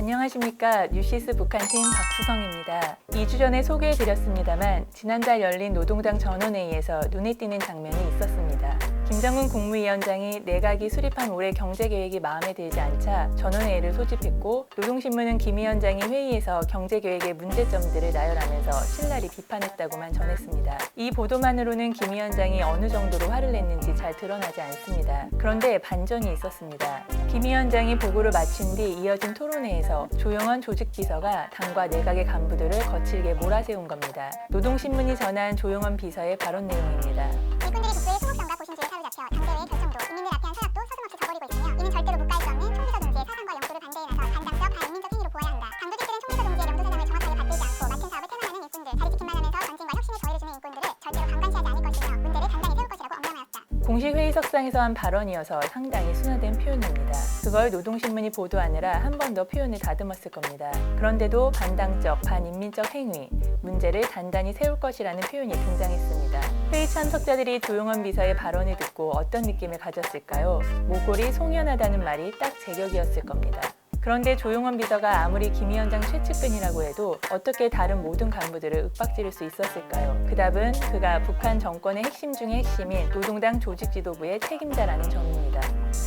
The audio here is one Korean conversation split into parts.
안녕하십니까. 뉴시스 북한팀 박수성입니다. 2주 전에 소개해드렸습니다만 지난달 열린 노동당 전원회의에서 눈에 띄는 장면이 있었습니다. 김정은 국무위원장이 내각이 수립한 올해 경제계획이 마음에 들지 않자 전원회의를 소집했고, 노동신문은 김 위원장이 회의에서 경제계획의 문제점들을 나열하면서 신랄히 비판했다고만 전했습니다. 이 보도만으로는 김 위원장이 어느 정도로 화를 냈는지 잘 드러나지 않습니다. 그런데 반전이 있었습니다. 김 위원장이 보고를 마친 뒤 이어진 토론회에서 조영원 조직비서가 당과 내각의 간부들을 거칠게 몰아세운 겁니다. 노동신문이 전한 조영원 비서의 발언 내용입니다. 일꾼들이 북부의 소속성과 고심주에 사로잡혀 당대회의 결정도 인민들 앞에 한 서약도 서슴없이 저버리고 있으며 이는 절대로 묵과할 수 없는 총비서 동지의 사상과 영도를 반대해 나서 간당적 반인민적 행위로 보아야 한다. 당조직들은 총비서 동지의 영도 사상을 정확하게 받들지 않고 맡은 사업을 퇴근하는 일꾼들, 자리 지킴만 하면서 전진과 혁신에 저해를 주는 일꾼들을 절대로 강간시하지 않을 것이며 문제를 단단히 세울 것이라고 엄명하였다. 공식 회의석상에서 한 발언이어서 상당히 순화된 표현입니다. 그걸 노동신문이 보도하느라 한 번 더 표현을 다듬었을 겁니다. 그런데도 반당적, 반인민적 행위, 문제를 단단히 세울 것이라는 표현이 등장했습니다. 회의 참석자들이 조영원 비서의 발언을 듣고 어떤 느낌을 가졌을까요? 모골이 송연하다는 말이 딱 제격이었을 겁니다. 그런데 조영원 비서가 아무리 김 위원장 최측근이라고 해도 어떻게 다른 모든 간부들을 윽박지를 수 있었을까요? 그 답은 그가 북한 정권의 핵심 중의 핵심인 노동당 조직지도부의 책임자라는 점입니다.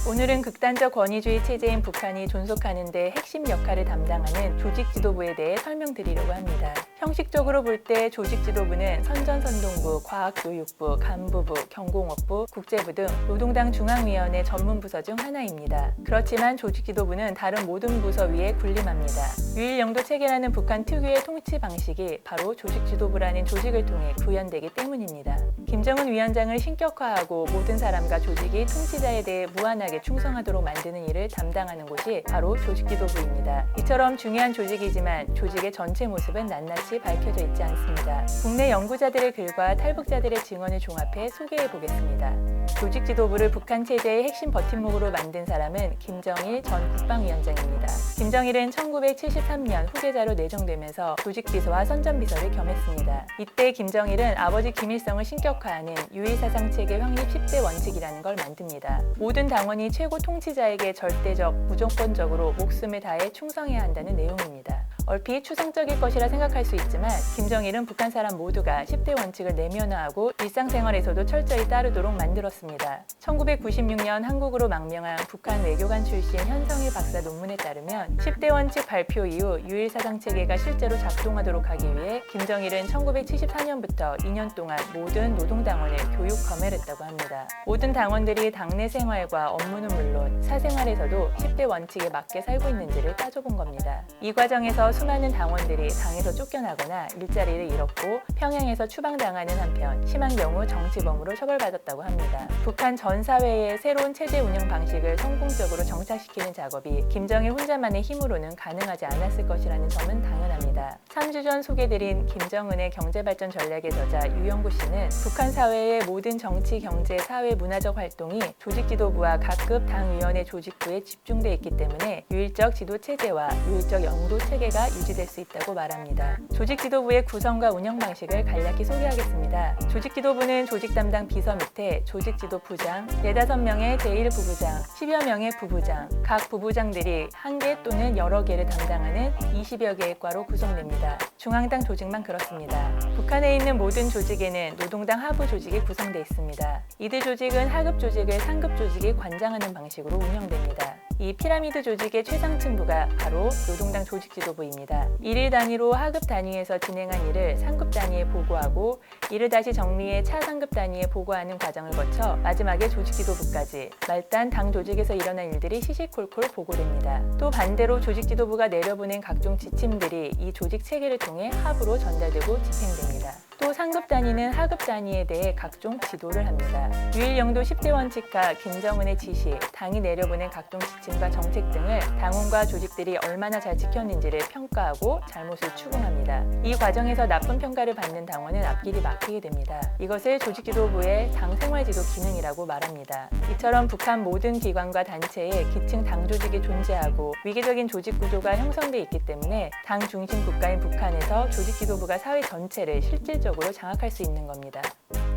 오늘은 극단적 권위주의 체제인 북한이 존속하는 데 핵심 역할을 담당하는 조직지도부에 대해 설명드리려고 합니다. 형식적으로 볼 때 조직지도부는 선전선동부, 과학교육부, 간부부, 경공업부, 국제부 등 노동당 중앙위원회 전문부서 중 하나입니다. 그렇지만 조직지도부는 다른 모든 부서 위에 군림합니다. 유일영도 체계라는 북한 특유의 통치 방식이 바로 조직지도부라는 조직을 통해 구현되기 때문입니다. 김정은 위원장을 신격화하고 모든 사람과 조직이 통치자에 대해 무한하게 충성하도록 만드는 일을 담당하는 곳이 바로 조직지도부입니다. 이처럼 중요한 조직이지만 조직의 전체 모습은 낱낱이 밝혀져 있지 않습니다. 국내 연구자들의 글과 탈북자들의 증언을 종합해 소개해 보겠습니다. 조직지도부를 북한 체제의 핵심 버팀목으로 만든 사람은 김정일 전 국방위원장입니다. 김정일은 1973년 후계자로 내정되면서 조직비서와 선전비서를 겸했습니다. 이때 김정일은 아버지 김일성을 신격화하는 유일사상체계 확립 10대 원칙이라는 걸 만듭니다. 모든 당원이 최고 통치자에게 절대적, 무조건적으로 목숨을 다해 충성해야 한다는 내용입니다. 얼핏 추상적일 것이라 생각할 수 있지만 김정일은 북한 사람 모두가 10대 원칙을 내면화하고 일상생활에서도 철저히 따르도록 만들었습니다. 1996년 한국으로 망명한 북한 외교관 출신 현성일 박사 논문에 따르면 10대 원칙 발표 이후 유일사상체계가 실제로 작동하도록 하기 위해 김정일은 1974년부터 2년 동안 모든 노동당원을 교육 검열했다고 합니다. 모든 당원들이 당내 생활과 업무는 물론 사생활에서도 10대 원칙에 맞게 살고 있는지를 따져본 겁니다. 이 과정에서 수많은 당원들이 당에서 쫓겨나거나 일자리를 잃었고 평양에서 추방당하는 한편 심한 경우 정치범으로 처벌받았다고 합니다. 북한 전 사회의 새로운 체제 운영 방식을 성공적으로 정착시키는 작업이 김정일 혼자만의 힘으로는 가능하지 않았을 것이라는 점은 당연합니다. 3주 전 소개드린 김정은의 경제발전 전략의 저자 유영구 씨는 북한 사회의 모든 정치, 경제, 사회, 문화적 활동이 조직지도부와 각급 당위원회 조직부에 집중돼 있기 때문에 유일적 지도체제와 유일적 영도체계가 유지될 수 있다고 말합니다. 조직지도부의 구성과 운영 방식을 간략히 소개하겠습니다. 조직지도부는 조직 담당 비서 밑에 조직지도부장, 4~5명의 제1부부장, 10여 명의 부부장, 각 부부장들이 한 개 또는 여러 개를 담당하는 20여 개의 과로 구성됩니다. 중앙당 조직만 그렇습니다. 북한에 있는 모든 조직에는 노동당 하부 조직이 구성되어 있습니다. 이들 조직은 하급 조직을 상급 조직이 관장하는 방식으로 운영됩니다. 이 피라미드 조직의 최상층부가 바로 노동당 조직지도부입니다. 일일 단위로 하급 단위에서 진행한 일을 상급 단위에 보고하고 이를 다시 정리해 차상급 단위에 보고하는 과정을 거쳐 마지막에 조직지도부까지 말단 당 조직에서 일어난 일들이 시시콜콜 보고됩니다. 또 반대로 조직지도부가 내려보낸 각종 지침들이 이 조직 체계를 통해 하부로 전달되고 집행됩니다. 또 상급 단위는 하급 단위에 대해 각종 지도를 합니다. 유일영도 10대 원칙과 김정은의 지시, 당이 내려보낸 각종 지침과 정책 등을 당원과 조직들이 얼마나 잘 지켰는지를 평가하고 잘못을 추궁합니다. 이 과정에서 나쁜 평가를 받는 당원은 앞길이 막히게 됩니다. 이것을 조직지도부의 당생활지도 기능이라고 말합니다. 이처럼 북한 모든 기관과 단체에 기층 당 조직이 존재하고 위계적인 조직 구조가 형성돼 있기 때문에 당 중심 국가인 북한에서 조직지도부가 사회 전체를 실질적으로 장악할 수 있는 겁니다.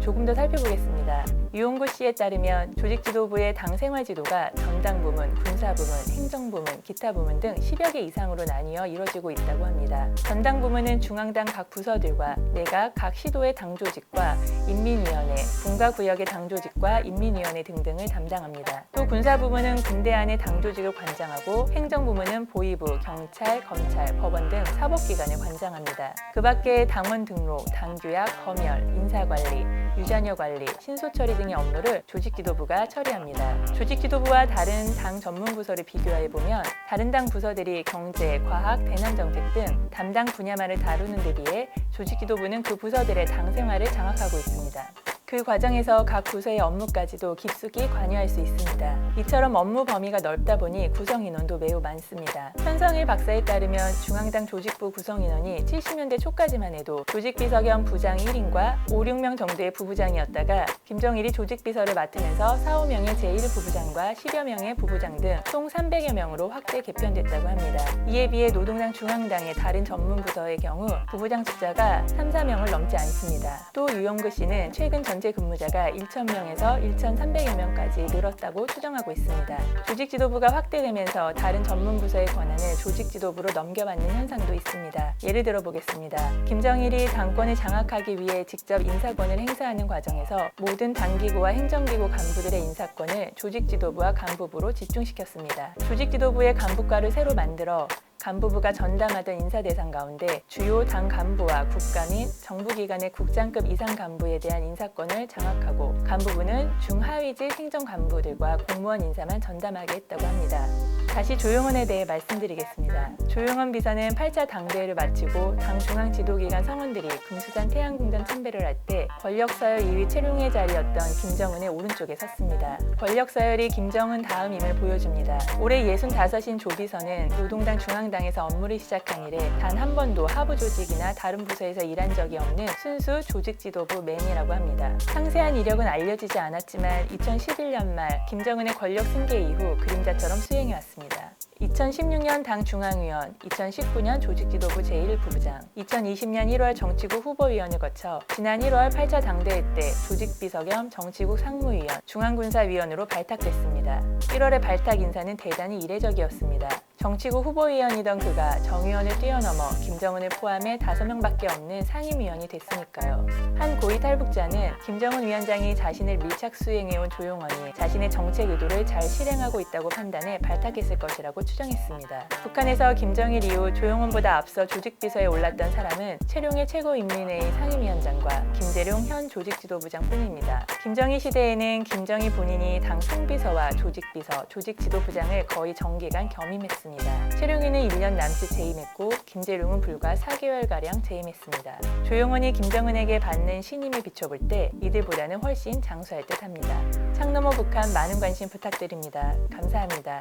조금 더 살펴보겠습니다. 유홍구 씨에 따르면 조직지도부의 당 생활지도가 전당부문, 군사부문, 행정부문, 기타부문 등 10여 개 이상으로 나뉘어 이뤄지고 있다고 합니다. 전당부문은 중앙당 각 부서들과 내각 각 시도의 당조직과 인민위원회, 분과구역의 당조직과 인민위원회 등등을 담당합니다. 또 군사부문은 군대 안의 당조직을 관장하고 행정부문은 보위부, 경찰, 검찰, 법원 등 사법기관을 관장합니다. 그 밖에 당원 등록, 당규약, 검열, 인사관리, 유자녀관리, 신소처리 등의 업무를 조직지도부가 처리합니다. 조직지도부와 다른 당 전문부서를 비교해보면 다른 당 부서들이 경제, 과학, 대남정책 등 담당 분야만을 다루는 데 비해 조직지도부는 그 부서들의 당 생활을 장악하고 있습니다. 그 과정에서 각 부서의 업무까지도 깊숙이 관여할 수 있습니다. 이처럼 업무 범위가 넓다 보니 구성 인원도 매우 많습니다. 현성일 박사에 따르면 중앙당 조직부 구성 인원이 70년대 초까지만 해도 조직비서 겸 부장 1인과 5, 6명 정도의 부부장이었다가 김정일이 조직비서를 맡으면서 4, 5명의 제1부부장과 10여 명의 부부장 등 총 300여 명으로 확대 개편됐다고 합니다. 이에 비해 노동당 중앙당의 다른 전문부서의 경우 부부장 숫자가 3, 4명을 넘지 않습니다. 또 유영구 씨는 최근 전체 근무자가 1,000명에서 1,300여 명까지 늘었다고 추정하고 있습니다. 조직지도부가 확대되면서 다른 전문부서의 권한을 조직지도부로 넘겨받는 현상도 있습니다. 예를 들어 보겠습니다. 김정일이 당권을 장악하기 위해 직접 인사권을 행사하는 과정에서 모든 당기구와 행정기구 간부들의 인사권을 조직지도부와 간부부로 집중시켰습니다. 조직지도부의 간부과를 새로 만들어 간부부가 전담하던 인사 대상 가운데 주요 당 간부와 국가 및 정부기관의 국장급 이상 간부에 대한 인사권을 장악하고 간부부는 중하위직 행정간부들과 공무원 인사만 전담하게 했다고 합니다. 다시 조용원에 대해 말씀드리겠습니다. 조용원 비서는 8차 당대회를 마치고 당 중앙 지도기관 성원들이 금수산 태양궁전 참배를 할 때 권력서열 2위 최룡의 자리였던 김정은의 오른쪽에 섰습니다. 권력서열이 김정은 다음임을 보여줍니다. 올해 65인 조 비서는 노동당 중앙당에서 업무를 시작한 이래 단 한 번도 하부 조직이나 다른 부서에서 일한 적이 없는 순수 조직지도부 맨이라고 합니다. 상세한 이력은 알려지지 않았지만 2011년 말 김정은의 권력 승계 이후 그림자처럼 수행해왔습니다. 2016년 당 중앙위원, 2019년 조직지도부 제1부부장, 2020년 1월 정치국 후보위원을 거쳐 지난 1월 8차 당대회 때 조직비서 겸 정치국 상무위원, 중앙군사위원으로 발탁됐습니다. 1월의 발탁 인사는 대단히 이례적이었습니다. 정치국 후보위원이던 그가 정 의원을 뛰어넘어 김정은을 포함해 5명밖에 없는 상임위원이 됐으니까요. 한 고위 탈북자는 김정은 위원장이 자신을 밀착 수행해온 조용원이 자신의 정책 의도를 잘 실행하고 있다고 판단해 발탁했을 것이라고 추정했습니다. 북한에서 김정일 이후 조용원보다 앞서 조직비서에 올랐던 사람은 최룡의 최고인민회의 상임위원장과 김대룡 현 조직지도부장뿐입니다. 김정일 시대에는 김정일 본인이 당 총비서와 조직비서, 조직지도부장을 거의 정기간 겸임했습니다. 최룡이는 1년 남짓 재임했고 김대룡은 불과 4개월가량 재임했습니다. 조용원이 김정은에게 받는 신임을 비춰볼 때 이들보다는 훨씬 장수할 듯합니다. 창 너머 북한 많은 관심 부탁드립니다. 감사합니다.